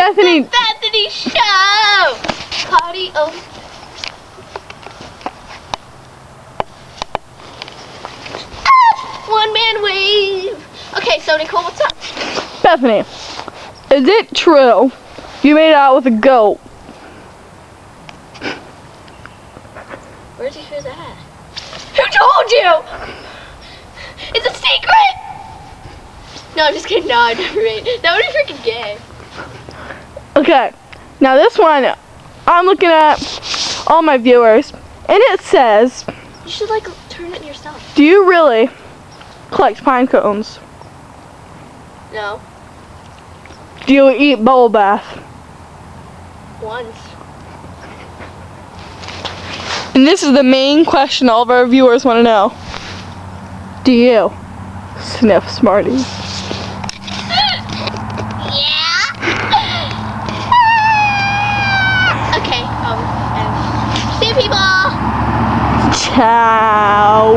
Bethany. The Bethany Show. Party over. One man wave. Okay, so Nicole, what's up? Bethany, is it true you made out with a goat? Where'd you hear that? Who told you? It's a secret! No, I'm just kidding. No, I never made it. That would be freaking gay. Okay, now this one, I'm looking at all my viewers, and it says, You should, like, turn it yourself. do you really collect pine cones? No. Do you eat bubble bath? Once. And this is the main question all of our viewers want to know. Do you sniff Smarties? Yeah. Okay. See you, people. Ciao.